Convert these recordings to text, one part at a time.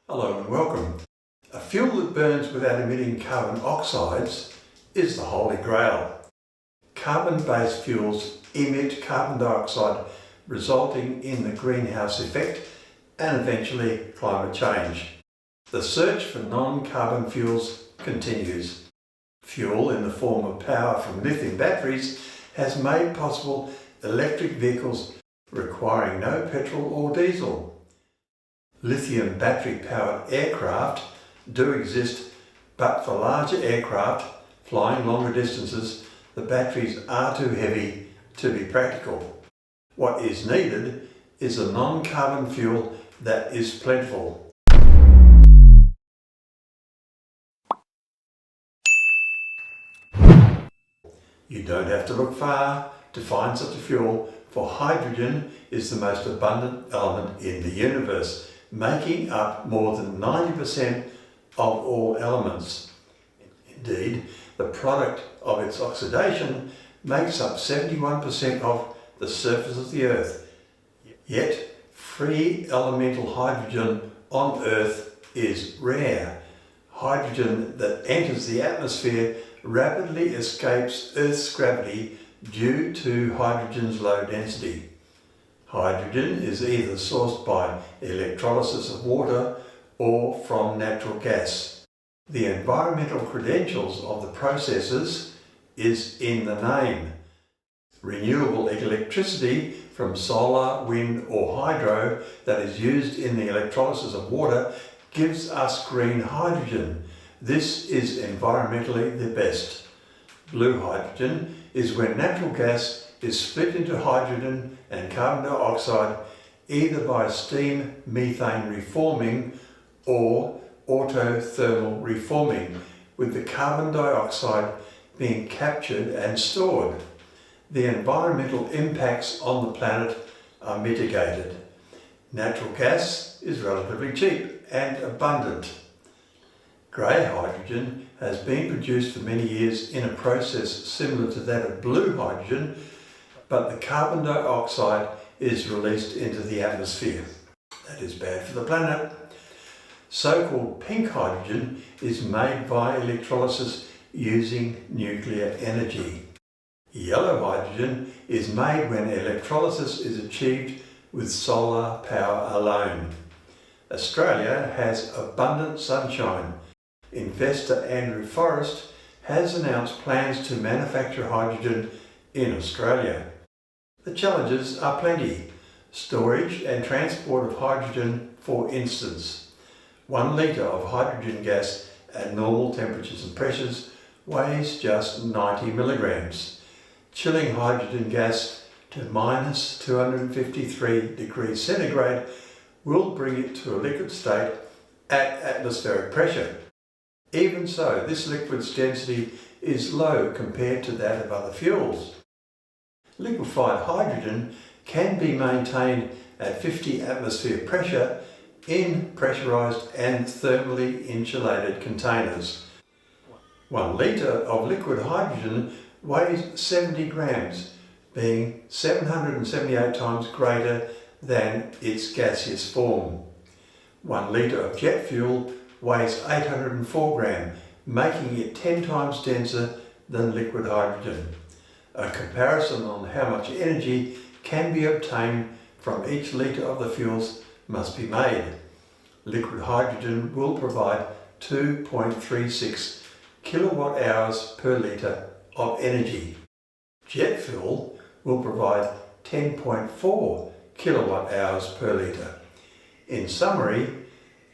Hello and welcome. A fuel that burns without emitting carbon oxides is the Holy Grail. Carbon-based fuels emit carbon dioxide, resulting in the greenhouse effect and eventually climate change. The search for non-carbon fuels continues. Fuel in the form of power from lithium batteries has made possible electric vehicles requiring no petrol or diesel. Lithium battery-powered aircraft do exist, but for larger aircraft flying longer distances, the batteries are too heavy to be practical. What is needed is a non-carbon fuel that is plentiful. You don't have to look far to find such a fuel, for hydrogen is the most abundant element in the universe, making up more than 90% of all elements. Indeed, the product of its oxidation makes up 71% of the surface of the Earth. Yet, free elemental hydrogen on Earth is rare. Hydrogen that enters the atmosphere rapidly escapes Earth's gravity due to hydrogen's low density. Hydrogen is either sourced by electrolysis of water or from natural gas. The environmental credentials of the processes is in the name. Renewable electricity from solar, wind or hydro that is used in the electrolysis of water gives us green hydrogen. This is environmentally the best. Blue hydrogen is when natural gas is split into hydrogen and carbon dioxide either by steam methane reforming or autothermal reforming, with the carbon dioxide being captured and stored. The environmental impacts on the planet are mitigated. Natural gas is relatively cheap and abundant. Grey hydrogen has been produced for many years in a process similar to that of blue hydrogen, but the carbon dioxide is released into the atmosphere. That is bad for the planet. So-called pink hydrogen is made via electrolysis using nuclear energy. Yellow hydrogen is made when electrolysis is achieved with solar power alone. Australia has abundant sunshine. Investor Andrew Forrest has announced plans to manufacture hydrogen in Australia. The challenges are plenty. Storage and transport of hydrogen, for instance. 1 litre of hydrogen gas at normal temperatures and pressures weighs just 90 milligrams. Chilling hydrogen gas to minus 253 degrees centigrade will bring it to a liquid state at atmospheric pressure. Even so, this liquid's density is low compared to that of other fuels. Liquefied hydrogen can be maintained at 50 atmosphere pressure in pressurized and thermally insulated containers. 1 litre of liquid hydrogen weighs 70 grams, being 778 times greater than its gaseous form. 1 litre of jet fuel weighs 804 grams, making it 10 times denser than liquid hydrogen. A comparison on how much energy can be obtained from each litre of the fuels must be made. Liquid hydrogen will provide 2.36 kilowatt hours per litre of energy. Jet fuel will provide 10.4 kilowatt hours per litre. In summary,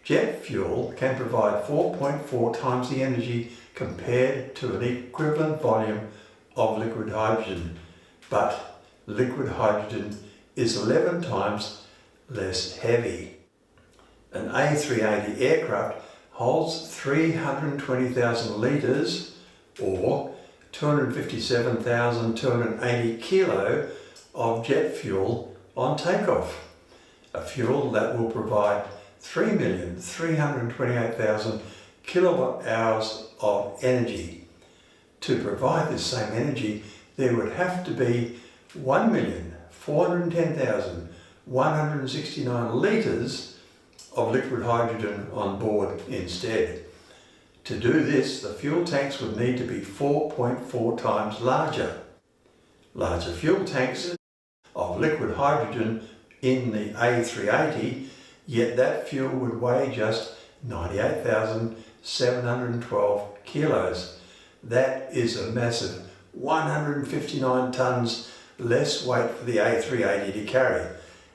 jet fuel can provide 4.4 times the energy compared to an equivalent volume of liquid hydrogen, but liquid hydrogen is 11 times less heavy. An A380 aircraft holds 320,000 litres or 257,280 kilo of jet fuel on takeoff, a fuel that will provide 3,328,000 kilowatt hours of energy. To provide this same energy, there would have to be 1,410,169 litres of liquid hydrogen on board instead. To do this, the fuel tanks would need to be 4.4 times larger. Larger fuel tanks of liquid hydrogen in the A380, yet that fuel would weigh just 98,712 kilos. That is a massive 159 tonnes less weight for the A380 to carry.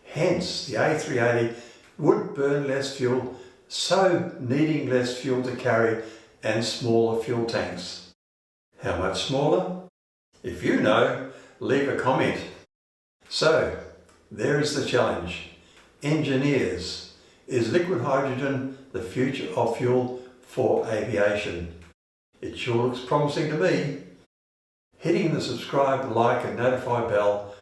Hence, the A380 would burn less fuel, so needing less fuel to carry and smaller fuel tanks. How much smaller? If you know, leave a comment. So, there is the challenge. Engineers, is liquid hydrogen the future of fuel for aviation? It sure looks promising to me. Hitting the subscribe, like and notify bell